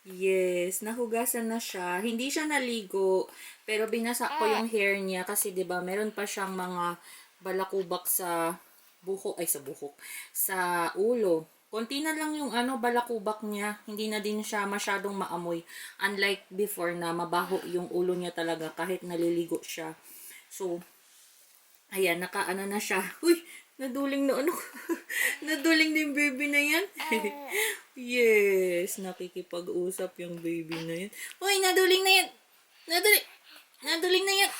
Yes, nahugasan na siya. Hindi siya naligo, pero binasa ko yung hair niya kasi 'di ba, meron pa siyang mga balakubak sa buhok, ay sa buhok, sa ulo. Konti na lang yung balakubak niya. Hindi na din siya masyadong maamoy. Unlike before na mabaho yung ulo niya talaga kahit naliligo siya. So, ayan, nakaano na siya. Uy, naduling na ano. Naduling na yung baby na yan. Yes, nakikipag-usap yung baby na yan. Uy, naduling na yan. Naduling. Naduling na yan.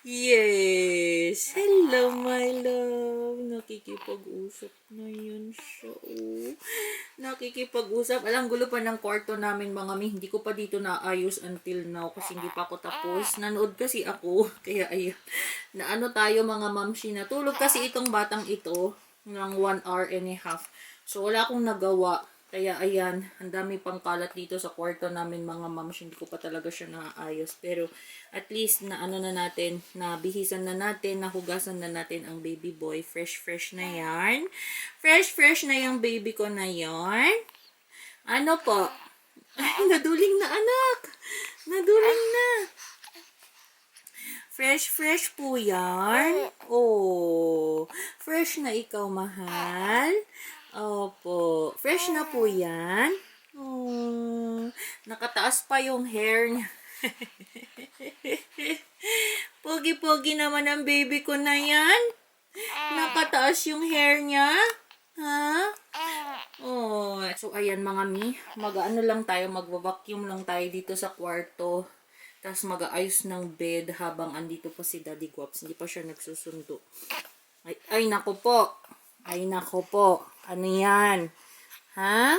Yes. Hello, my love. Nakikipag-usap na yan siya. Oh. Nakikipag-usap. Alang gulo pa ng kwarto namin mga mi. Hindi ko pa dito naayos until now kasi hindi pa ako tapos. Nanood kasi ako. Kaya ayan. Na ano tayo mga mamshi. Natulog kasi itong batang ito ng 1 hour and a half. So wala akong nagawa. Kaya ayan, ang dami pang kalat dito sa kwarto namin mga moms. Hindi ko pa talaga siya naayos. Pero at least na ano na natin, na bihisan na natin, nahugasan na natin ang baby boy. Fresh na yan. Fresh na yung baby ko na yan. Ano po? Ay, naduling na anak. Naduling na. Fresh po yan. Oh, fresh na ikaw, mahal. Opo, fresh na po yan. Oh, nakataas pa yung hair niya. Pogi-pogi naman ang baby ko na yan. Nakataas yung hair niya. Ha? Oh, so ayan mga mi, mag-ano lang tayo, magva-vacuum lang tayo dito sa kwarto. Tapos mag-aayos ng bed habang andito pa si Daddy Guaps. Hindi pa siya nagsusundo. Ay nako po. Ay nako po. Ano yan? Ha?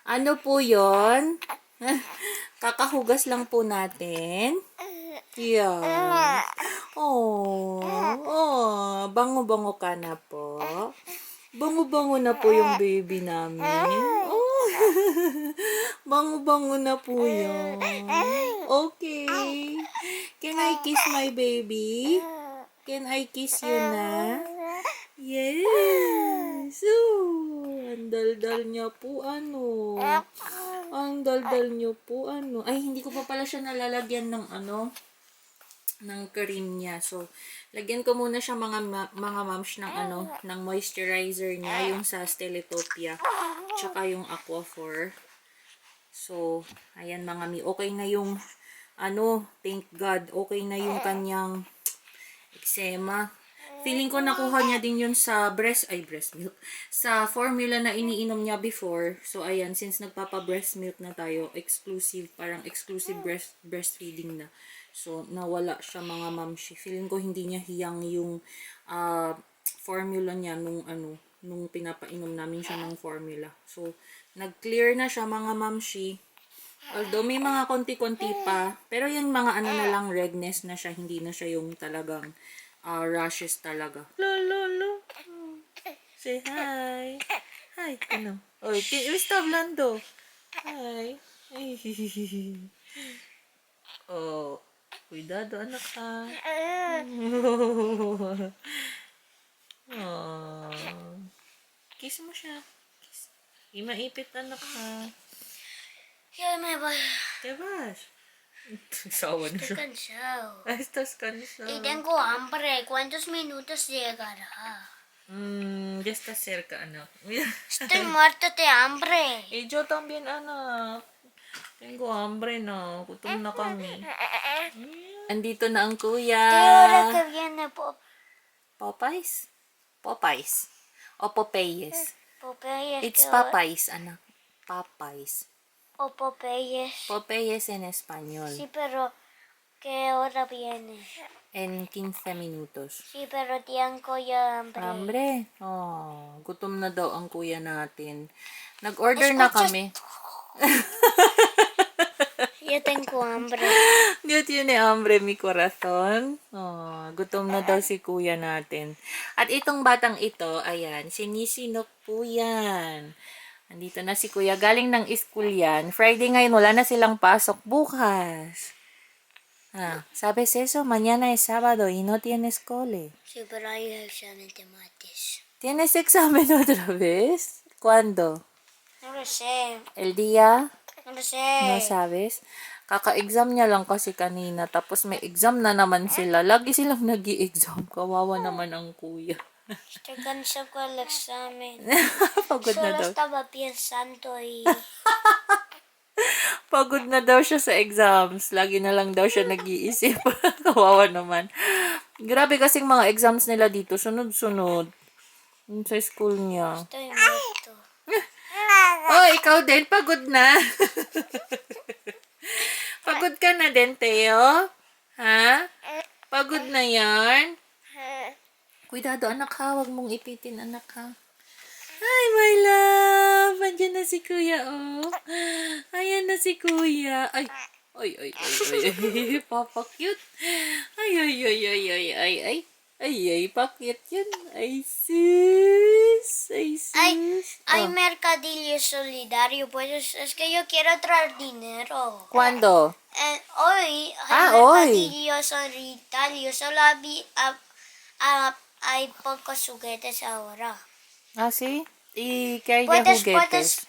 Ano po yon? Kakahugas lang po natin. Yeah. Oh, bango-bango ka na po. Bango-bango na po yung baby namin. Oh, bango-bango na po yan. Okay. Can I kiss my baby? Can I kiss you na? Yes. Ang daldal niya po ano. Ang daldal niyo po ano. Ay, hindi ko pa pala siya nalalagyan ng ng cream niya. So, lagyan ko muna siya mga moms ng ng moisturizer niya, yung sa Stellitopia, tsaka yung Aquaphor. So, ayan mga mi, okay na yung thank God, okay na yung kanyang eczema. Feeling ko nakuha niya din yun sa breast milk. Sa formula na iniinom niya before. So, ayan, since nagpapa-breast milk na tayo, parang exclusive breastfeeding na. So, nawala siya mga mamshi. Feeling ko hindi niya hiyang yung formula niya nung pinapainom namin siya ng formula. So, nag-clear na siya mga mamshi. Although may mga konti-konti pa, pero yung mga na lang, redness na siya, hindi na siya yung talagang rashes talaga. Lo. Say hi. Hi, ano? Oy, está hablando. Hi. Oh, cuidado anak ha. Oh. Kiss mo siya. Kiss. Imaipit anak ha. Ya me voy. Te vas. Sawa na Estoy siya. cansado. Estás cansado. Y tengo hambre. ¿Cuántos minutos llegará? Ya está cerca, anak. Estoy muerto de hambre. Yo también, anak. Tengo hambre na. Gutom na kami. Andito na ang kuya. ¿Qué hora que viene Popeyes? Popeyes. O Popeyes. Popeyes? It's Popeyes, anak. Popeyes. O Popeyes. Popeyes en español. Sí, pero ¿qué hora viene? En 15 minutos. Sí, pero tengo ya hambre. Hambre? Oh, gutom na daw ang kuya natin. Nag-order na kami. Yo tengo hambre. Dios tiene hambre, mi corazón. Oh, gutom na daw si kuya natin. At itong batang ito, ayan, sinisinok po yan. Andito na si kuya. Galing ng school yan. Friday ngayon, wala na silang pasok. Bukas. ¿Sabes eso? Mañana es sábado y no tienes cole. Sí, pero hay examen de mates. ¿Tienes examen otra vez? ¿Cuándo? No lo sé. El día? No lo No sé. sabes? Kaka-exam niya lang kasi kanina. Tapos may exam na naman sila. Lagi silang nag-i-exam. Kawawa naman ang kuya. Estoy cansado con el examen. Pagod na Solo daw. estaba pensando y... Pagod na daw siya sa exams. Lagi na lang daw siya nag-iisip. Kawawa naman. Grabe kasing mga exams nila dito. Sunod-sunod. Yun sa school niya. Estoy muerto. Oh, ikaw din. Pagod na. Pagod ka na din, Teo? Ha? Pagod na yan? Cuidado, anak ha. Huwag mong ipitin, anak ha. Hi, my love. Andiyan na si kuya, oh. Ayan na si kuya. Ay, ay, ay, ay, ay, ay. Papa cute. Ay, ay, ay, ay, ay, ay, ay. Ay, ay, pa-cute yun. Ay, sus. Ay, sus. Hay Oh. mercadillo solidario, pues es que yo quiero traer dinero. ¿Cuándo? Hoy Ah, hay hoy. mercadillo solidario, solo hay pocos juguetes ahora. ¿Ah, sí? ¿Y qué hay de Puedes, juguetes?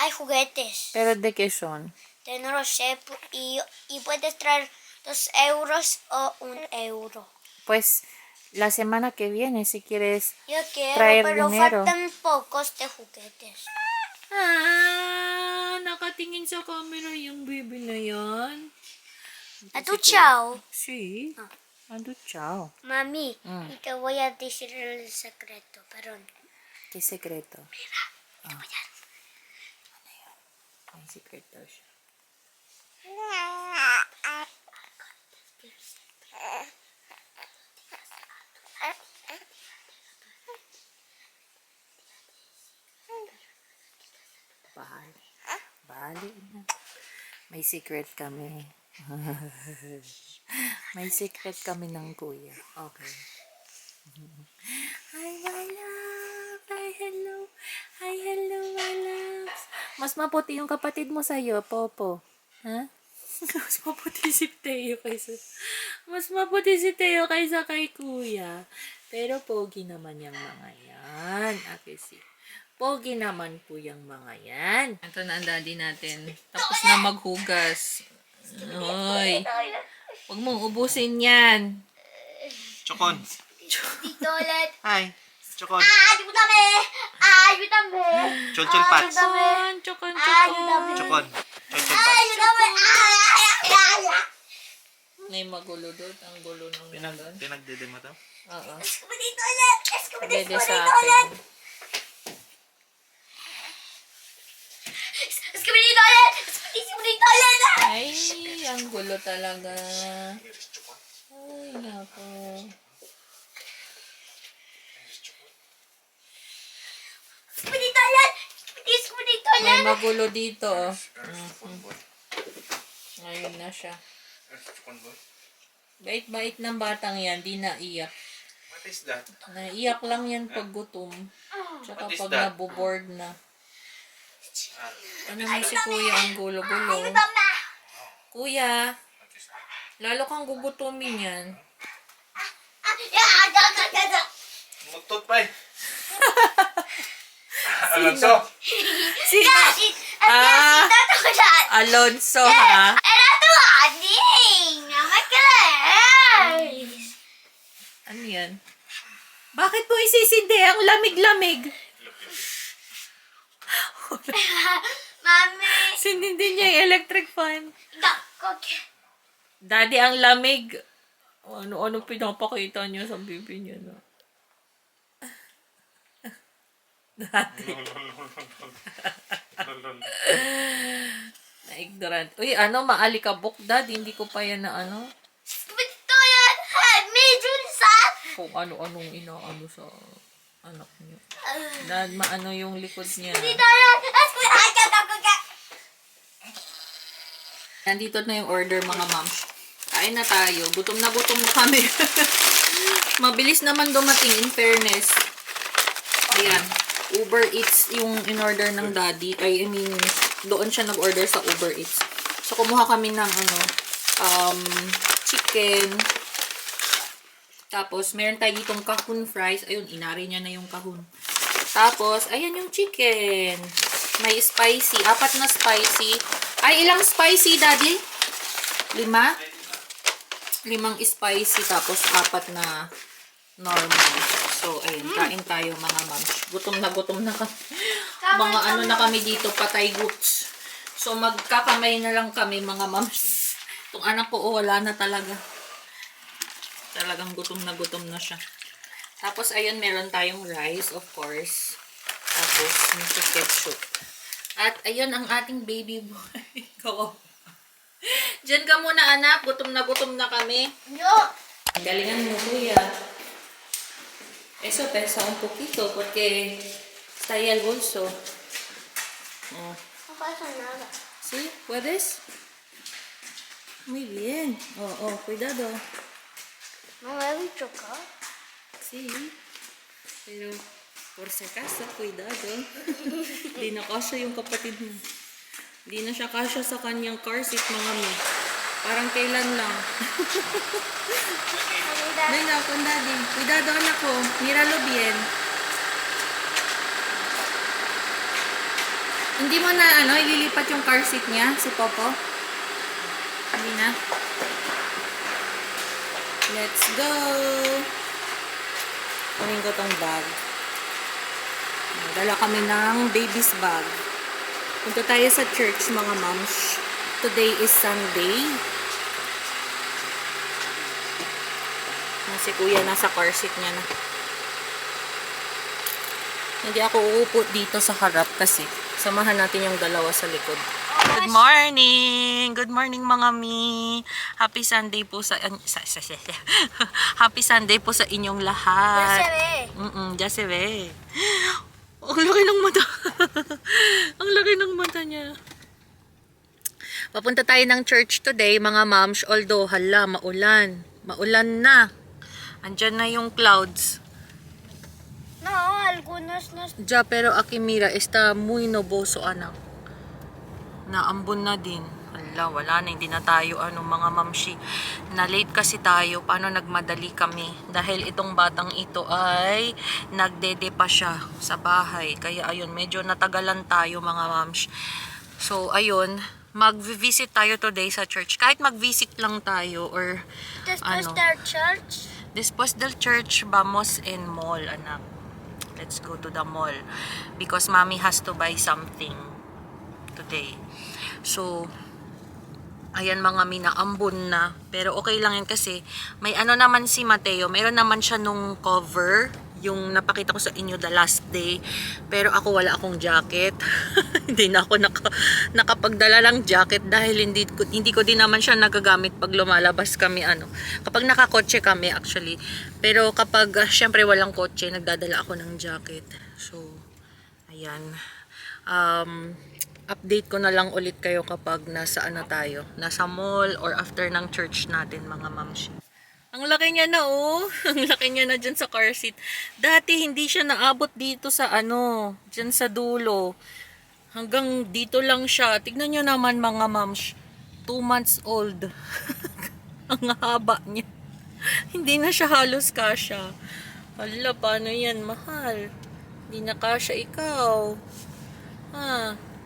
hay juguetes, ¿Pero de qué son? no lo sé, y puedes traer 2 euros o 1 euro. Pues la semana que viene, si quieres Yo quiero, traer pero dinero. faltan pocos de juguetes. Ah, nakatingin sa camera yung baby na yan. Atu chao. Sí. Ando chao. Mami, Mm. y te voy a decir el secreto, perdón. ¿Qué secreto? Te voy a... May secret daw siya. Bahali. Bahali na. May secret kami. May secret kami ng kuya. Okay. Hi, my love. Hi, hello. Hi, hello, my loves. Mas maputi yung kapatid mo sa'yo, Popo. Ha? Mas maputi si Teo kaysa... Mas maputi si Teo kaysa kay kuya. Pero pogi naman yung mga yan. Okay, si pogi naman po yung mga yan. Ito na ang daddy natin. Tapos na maghugas. Hoy. Huwag mong ubusin yan. Chokon. Dito ulit. Hi. Chokon. Ayúdame. Ayúdame. Chonchon Pats. Chokon, chokon, chokon. Chokon. Chonchon Pats. Ayúdame. May magulo doon. Ang gulo ng nandun. Pinagdede mo to? Oo. Dito ulit. Dede sa akin. Dito ulit. Dito ulit. Ay, ang gulo talaga. Ay, nako. Dito ulit. Dito May ulit. magulo dito. Oh. Ngayon na siya. Bait-bait ng batang yan. Di naiyak. What is that? Naiyak lang yan pag gutom. Tsaka What is pag that? naboboard na. Ano mo si kuya ang gulo-gulo? Kuya, lalo kang gugutumin yan. Mutot pa eh. Alonso. Sino? Ah, Alonso ha? Era tu aning. No me crees. Ano yan? Bakit mo isisindi? Ang lamig-lamig. Mami. Sinindi niya yung electric fan. Okay. Daddy, ang lamig. Ano pinapakita niyo sa bibi niyo, no? Daddy. Na-ignorant. Uy, maalikabok, Dad. Hindi ko pa yan na ano. Ito yan. Medyo sa... Kung ano-anong inaano sa anak niyo. Dad, maano yung likod niya. Dito yan. Nandito na yung order, mga moms. Kain na tayo. Gutom na kami. Mabilis naman dumating, in fairness. Ayan. Uber Eats yung in-order ng daddy. I mean, doon siya nag-order sa Uber Eats. So, kumuha kami ng chicken. Tapos, meron tayo ditong kahon fries. Ayun, inari niya na yung kahon. Tapos, ayan yung chicken. May spicy. 4 na spicy. Ay, ilang spicy, Daddy? 5? 5 spicy, tapos 4 na normal. So, ayun. Kain tayo, mga moms. Gutom na kami. Mga ano na kami dito, patay goods. So, magkakamay na lang kami, mga moms. Itong anak ko, wala na talaga. Talagang gutom na siya. Tapos, ayun, meron tayong rice, of course. Tapos, may ketchup. At, ayun, ang ating baby boy. Go. Diyan ka muna, anak. Gutom na kami. Yo! Galingan mo, kuya. Eso pesa un poquito porque está ahí el bolso. Oh. No pasa nada. ¿Sí? ¿Puedes? Muy bien. Cuidado. No me voy a chocar. Sí. Pero, por si acaso, cuidado. Di na kasya yung kapatid mo. Di na siya kasya sa kanyang car seat, mga mi. Parang kailan lang. Venga, con daddy. Cuidado, anak ko. Míralo bien. Hindi mo na, ililipat yung car seat niya, si Popo? Hindi na. Let's go! Kunin ko tong bag. Dala kami ng baby's bag. Punta tayo sa church, mga moms. Today is Sunday. Si kuya nasa car seat niya na. Hindi ako uupo dito sa harap kasi samahan natin yung dalawa sa likod. Good morning! Good morning, mga mi! Happy Sunday po sa Happy Sunday po sa inyong lahat. Ya se ve. Ya se ve. Ang laki ng mata. Ang laki ng mata niya. Papunta tayo ng church today, mga moms. Although, hala, maulan. Maulan na. Andyan na yung clouds. No, algunos no. Ya, pero aquí mira, está muy nuboso, anak. Naambon na din. Hala, wala na. Hindi na tayo, mga mamshi. Na-late kasi tayo. Paano nagmadali kami? Dahil itong batang ito ay nagdede pa siya sa bahay. Kaya, ayun, medyo natagalan tayo, mga mamshi. So, ayun, mag-visit tayo today sa church. Kahit mag-visit lang tayo or Después del church. Después del church, vamos en mall, anak. Let's go to the mall. Because mommy has to buy something today. So, ayan, mga minaambon na. Pero okay lang yan kasi may naman si Mateo. Meron naman siya nung cover. Yung napakita ko sa inyo the last day. Pero ako wala akong jacket. Hindi na ako nakapagdala ng jacket dahil hindi ko din naman siya nagagamit pag lumalabas kami. Kapag nakakotse kami actually. Pero kapag syempre walang kotse, nagdadala ako ng jacket. So, ayan. Update ko na lang ulit kayo kapag nasaan na tayo. Nasa mall or after ng church natin, mga mamshi. Ang laki niya na, oh. Ang laki niya na dyan sa car seat. Dati, hindi siya naabot dito sa dyan sa dulo. Hanggang dito lang siya. Tignan nyo naman, mga moms. 2 months old. Ang haba niya. Hindi na siya halos kasya. Hala, paano yan, mahal? Hindi na kasya ikaw.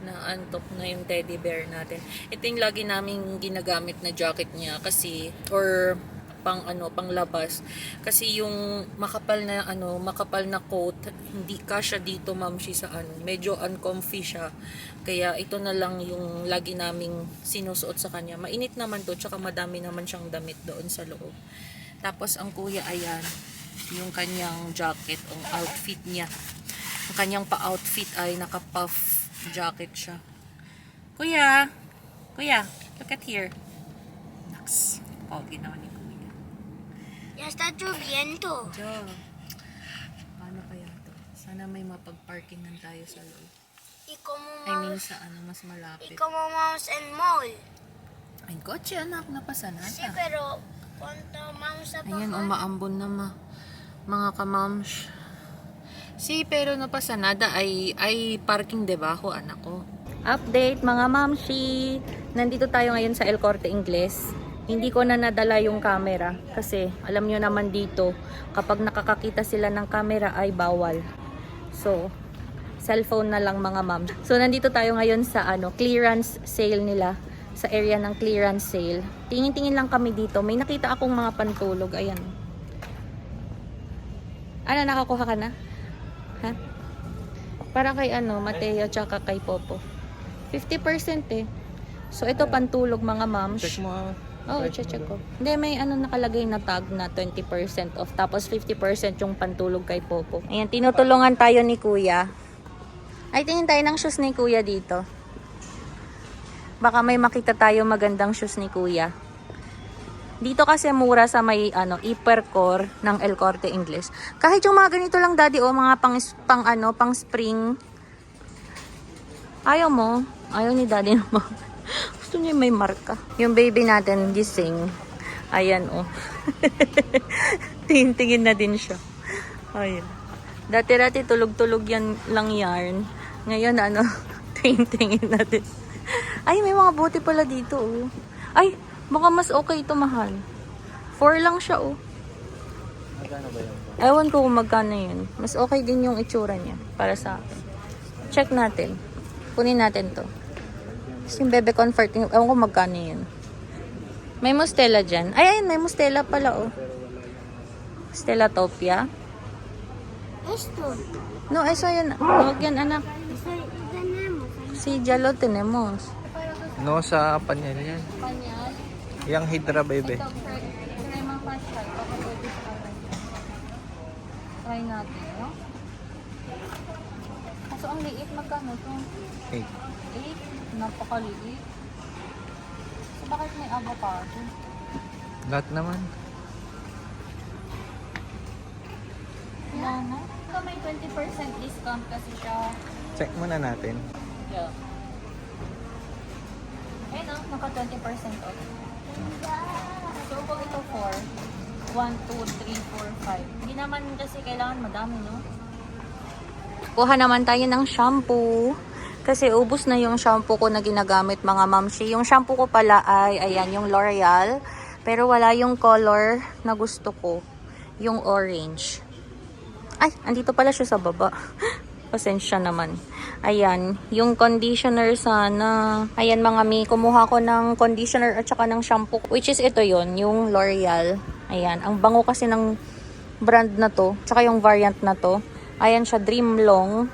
Naantok na yung teddy bear natin. Ito yung lagi naming ginagamit na jacket niya kasi, or panglabas. Kasi yung makapal na coat, hindi kasya dito, mamshi, sa medyo uncomfy siya. Kaya ito na lang yung lagi naming sinusuot sa kanya. Mainit naman to, tsaka madami naman siyang damit doon sa loob. Tapos ang kuya, ayan, yung kanyang jacket, ang outfit niya. Ang kanyang pa-outfit ay naka-puff jacket siya. Kuya, look at here. Naks, pogi naman ni kuya. Ya está lloviendo. Jo, paano kaya to? Sana may mapag-parkingan tayo sa loob. Y como I mean, vamos, sa mas malapit. y como vamos en mall. Ay, kotse, anak, napasanada. Sí, pero cuando vamos a Ayan, bajar. umaambon na mga kamams. Si, pero napasanada ay parking debajo, anak ko. Update, mga mamshi. Nandito tayo ngayon sa El Corte Inglés. Hindi ko na nadala yung camera kasi alam nyo naman dito, kapag nakakakita sila ng camera ay bawal. So, cellphone na lang mga ma'am. So, nandito tayo ngayon sa clearance sale nila. Sa area ng clearance sale. Tingin-tingin lang kami dito. May nakita akong mga pantulog. Ayan. Ano, nakakuha ka na? Ha? Para kay Mateo tsaka kay Popo. 50% eh. So, ito pantulog mga ma'am. Check mo. Oh, check ko. Hindi, may nakalagay na tag na 20% off. Tapos 50% yung pantulog kay Popo. Ayan, tinutulungan tayo ni Kuya. Ay, tingin tayo ng shoes ni Kuya dito. Baka may makita tayo magandang shoes ni Kuya. Dito kasi mura sa may Hipercore ng El Corte Inglés. Kahit yung mga ganito lang daddy, mga pang spring. Ayaw mo? Ayaw ni daddy naman. Gusto niya may marka. Yung baby natin gising. Ayan Tingin-tingin na din siya. Ayan. Dati-dati tulog-tulog yan lang yarn. Ngayon tingin-tingin na din. Ay, may mga buti pala dito Ay, baka mas okay ito mahal. 4 lang siya Magkano ba yun? Ewan ko kung magkano yun. Mas okay din yung itsura niya para sa akin. Check natin. Kunin natin to. Yung bebe comforting, ewan ko magkano yun. May Mustela dyan. Ay, ayun, may Mustela pala Stellatopia. Esto. No, eso yun. Huwag yan, anak. Tenemos. Si Jalo tenemos. No, sa panyal yan. Panyal. Yang Hydra, baby. Ito, crema pastel. Try natin, no? Kaso ang liit, magkano to? 8. 8? Napakaliit. So, bakit may avocado? Lahat naman. Wala na. Ito may 20% discount kasi siya. Check muna natin. Yeah. Ayun naka 20% off. So, kung ito 4, 1, 2, 3, 4, 5. Hindi naman kasi kailangan madami, no? Kuha naman tayo ng shampoo. Kasi ubos na yung shampoo ko na ginagamit mga mamshi. Yung shampoo ko pala ay, ayan, yung L'Oreal. Pero wala yung color na gusto ko. Yung orange. Ay, andito pala siya sa baba. Pasensya naman. Ayan, yung conditioner sana. Ayan mga mi, kumuha ko ng conditioner at saka ng shampoo. Which is ito yon, yung L'Oreal. Ayan, ang bango kasi ng brand na to. Tsaka yung variant na to. Ayan siya, Dream Long.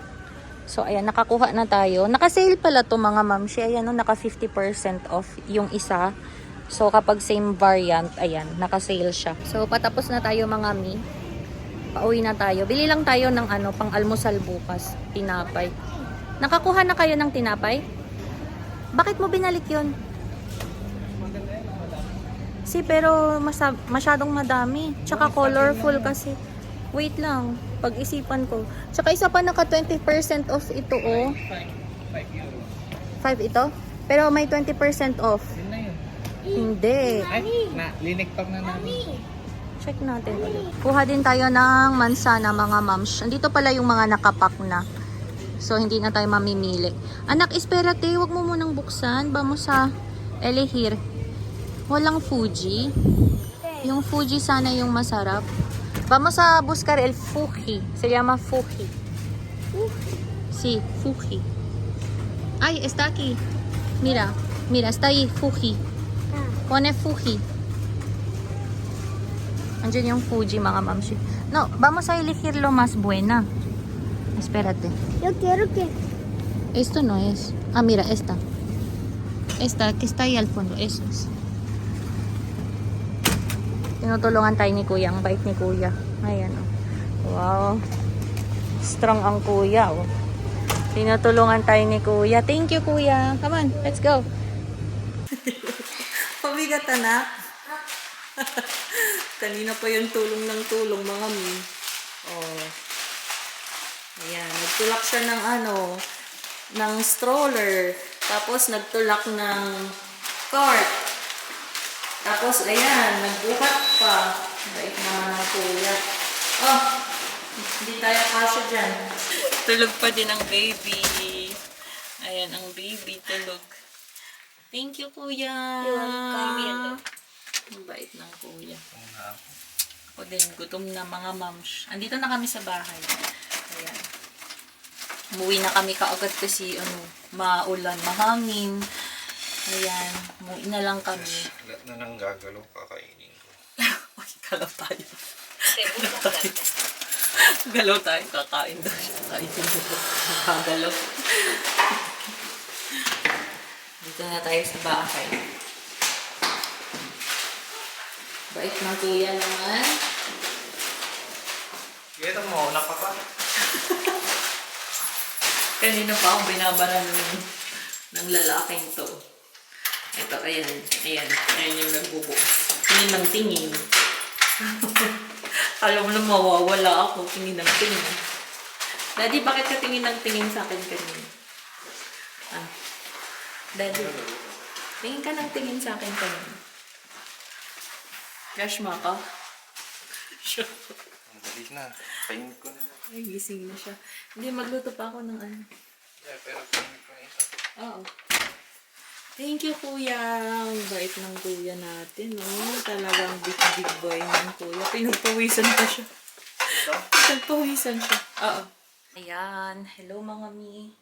So, ayan, nakakuha na tayo. Naka-sale pala to mga mamshi. Ayan, naka 50% off yung isa. So, kapag same variant, ayan, naka-sale siya. So, patapos na tayo mga mi. Pauwi na tayo. Bili lang tayo ng pang almusal bukas. Tinapay. Nakakuha na kayo ng tinapay? Bakit mo binalik yun? Pero masyadong madami. Tsaka colorful kasi. Wait lang. Pag-isipan ko. Tsaka isa pa naka 20% off ito 5 euro. 5 ito? Pero may 20% off. Yun na yun. Hindi. Ay, liniktok na namin. Check natin ulit. Kuha din tayo ng mansana mga mams. Andito pala yung mga nakapak na. So, hindi na tayo mamimili. Anak, espérate. Huwag mo munang buksan. Vamos sa Elihir. Walang Fuji. Yung Fuji sana yung masarap. Vamos a buscar el Fuji. Se llama Fuji. Sí, Fuji. Ay, está aquí. Mira, está ahí, Fuji. Pone Fuji. Andiyan yung Fuji, mga mamshi. No, vamos a elegir lo más buena. Espérate. Yo quiero que... Esto no es. Ah, mira, esta. Esta, que está ahí al fondo. Esa es. Tinutulungan tayo ni Kuya. Ang bait ni Kuya. Ayan, oh. Wow. Strong ang Kuya, oh. Tinutulungan tayo ni Kuya. Thank you, Kuya. Come on, let's go. Pabigat, anak. Kanina pa yung tulong ng tulong, mga mi. Oh. Ayan, nagtulak siya ng ng stroller. Tapos nagtulak ng cart. Tapos, ayan, nagbuhat pa. Bait naman ng Kuya. Oh, hindi tayo kasya dyan. Tulog pa din ang baby. Ayan, ang baby tulog. Thank you, Kuya. You're welcome. Ang bait ng Kuya. Ako din, gutom na mga moms. Andito na kami sa bahay. Ayan. Umuwi na kami kaagad kasi maulan, mahangin. Ayan, umuwi na lang kami. Lahat na nang gagalaw, kakainin ko. Uy, galaw tayo. Galaw tayo, kakain daw siya. Kainin mo. Gagalaw. Dito na tayo sa bahay. Bait ng kuya naman. Ito mo, pa. Kanina pa akong binabara ng lalaking to. Ito, ayan. Ayan. Ayan yung nagbubuo. Tingin ng tingin. Alam mo na mawawala ako. Tingin ng tingin. Daddy, bakit ka tingin ng tingin sa akin kanina? Ah. Daddy, tingin ka ng tingin sa akin kanina. Crush mo ako? Ang dali na. Painit ko na lang. Ay, gising na siya. Hindi, magluto pa ako ng ano. Yeah, pero painit ko na ito. Oo. Thank you, kuya. Ang bait ng kuya natin, no? Talagang big boy ng kuya. Pinagpawisan pa siya. Pinagpawisan siya. Oo. Ayan. Hello, mga mi.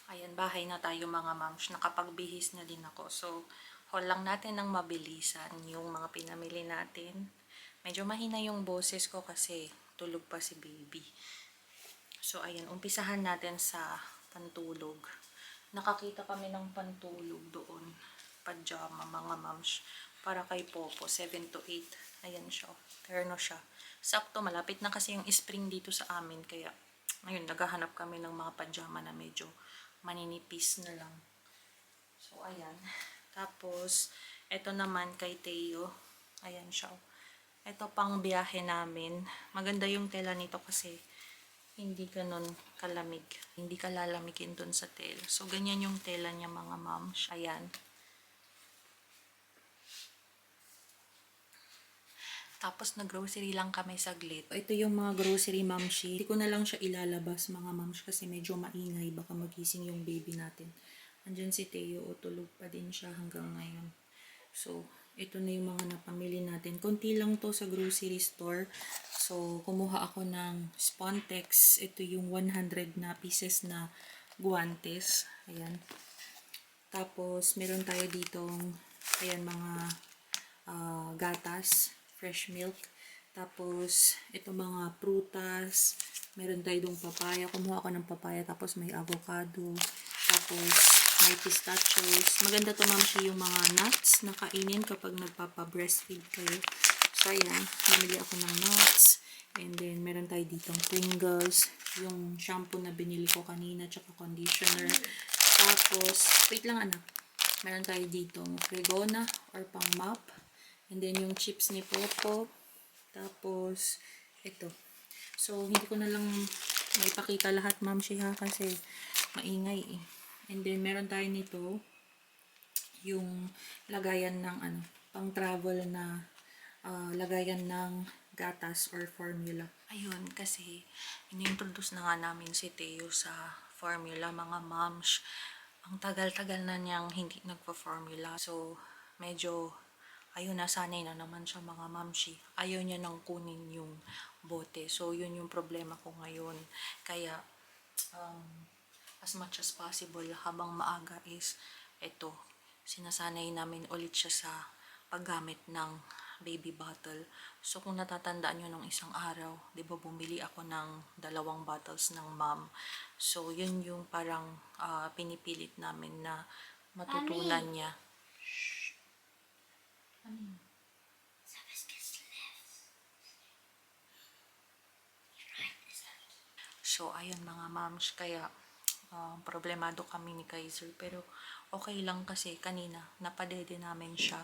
Ayan, bahay na tayo, mga moms. Nakapagbihis na din ako. So, haul lang natin ng mabilisan yung mga pinamili natin. Medyo mahina yung boses ko kasi tulog pa si baby. So, ayan. Umpisahan natin sa pantulog. Nakakita kami ng pantulog doon. Pajama, mga moms. Para kay Popo, 7 to 8. Ayan siya. Terno siya. Sakto, malapit na kasi yung spring dito sa amin. Kaya, ayun, naghahanap kami ng mga pajama na medyo maninipis na lang. So, ayan. Tapos, eto naman kay Teo. Ayan siya. Ito pang biyahe namin. Maganda yung tela nito kasi hindi ganun kalamig. Hindi ka lalamigin dun sa tela. So, ganyan yung tela niya, mga moms. Ayan. Tapos, nag-grocery lang kami saglit. Ito yung mga grocery, mamshi. Hindi ko na lang siya ilalabas, mga moms, kasi medyo maingay. Baka magising yung baby natin. Andyan si Teo, tulog pa din siya hanggang ngayon. So, ito na yung mga napamili natin. Konti lang to sa grocery store. So, kumuha ako ng Spontex. Ito yung 100 na pieces na guantes. Ayan. Tapos, meron tayo ditong, ayan, mga gatas, fresh milk. Tapos, ito mga prutas. Meron tayo dong papaya. Kumuha ako ng papaya. Tapos, may avocado. Tapos, may pistachios. Maganda to, mamshi, yung mga nuts na kainin kapag nagpapa-breastfeed kayo. So, ayan. Namili ako ng nuts. And then, meron tayo ditong Pringles. Yung shampoo na binili ko kanina, tsaka conditioner. Tapos, wait lang anak. Meron tayo ditong Fregona or pang mop. And then, yung chips ni Popo. Tapos, ito. So, hindi ko na lang maipakita lahat, mamshi, ha, kasi maingay eh. And then, meron tayo nito, yung lagayan ng pang travel na lagayan ng gatas or formula. Ayun, kasi inintroduce na nga namin si Teo sa formula, mga moms. Ang tagal-tagal na niyang hindi nagpa-formula. So, medyo, ayun, nasanay na naman siya, mga mamshi. Ayaw niya nang kunin yung bote. So, yun yung problema ko ngayon. Kaya, as much as possible, habang maaga is, ito, sinasanay namin ulit siya sa paggamit ng baby bottle. So, kung natatandaan nyo nung isang araw, di ba bumili ako ng 2 bottles ng mom. So, yun yung parang pinipilit namin na matutunan niya. Shh. Ano yun? So, ayun, mga moms, kaya problemado kami ni Kaiser, pero okay lang kasi kanina napadede namin siya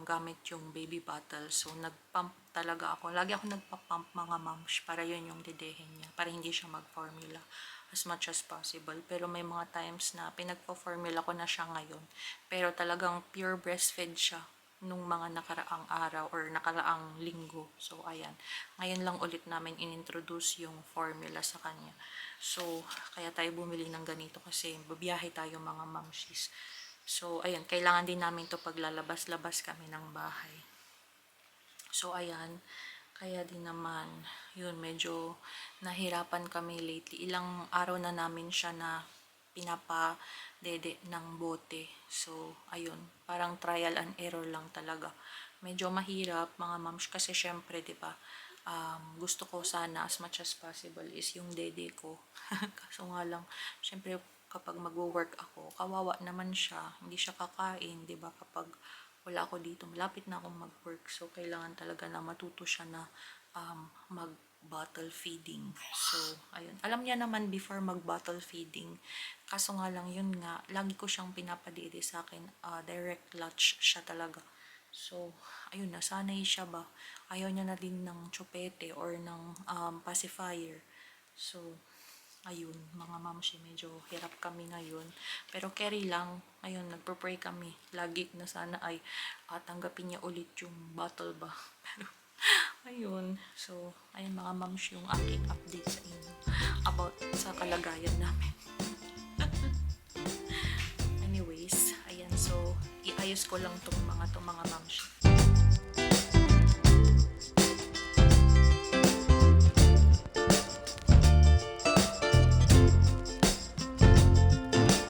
gamit yung baby bottle. So, nagpump talaga ako. Lagi ako nagpa-pump, mga moms, para yun yung dedehin niya, para hindi siya mag-formula as much as possible. Pero may mga times na pinagpa-formula ko na siya ngayon, pero talagang pure breastfeed siya nung mga nakaraang araw or nakaraang linggo. So, ayan. Ngayon lang ulit namin inintroduce yung formula sa kanya. So, kaya tayo bumili ng ganito kasi babiyahe tayo, mga mamshis. So, ayan. Kailangan din namin to paglalabas-labas kami ng bahay. So, ayan. Kaya din naman, yun, medyo nahirapan kami lately. Ilang araw na namin siya na pinapa-dede ng bote. So, ayun, parang trial and error lang talaga. Medyo mahirap, mga moms, kasi syempre, di ba, gusto ko sana as much as possible is yung dede ko. Kaso nga lang, syempre, kapag magwo-work ako, kawawa naman siya. Hindi siya kakain, di ba, kapag wala ako dito, malapit na akong mag-work. So, kailangan talaga na matuto siya na mag-bottle feeding. So, ayun. Alam niya naman before mag-bottle feeding. Kaso nga lang, yun nga, lagi ko siyang pinapadiri sa akin. Direct latch siya talaga. So, ayun, nasanay siya ba? Ayaw niya na din ng chupete or ng pacifier. So, ayun, mga mamshi, medyo hirap kami ngayon. Pero carry lang, ayun, nagpo-pray kami. Lagi na sana ay tanggapin niya ulit yung bottle ba. Pero, ayun. So, ayun mga mamshi, yung aking update sa inyo about sa kalagayan namin. Anyways, ayan, so, iayos ko lang tong mga mams.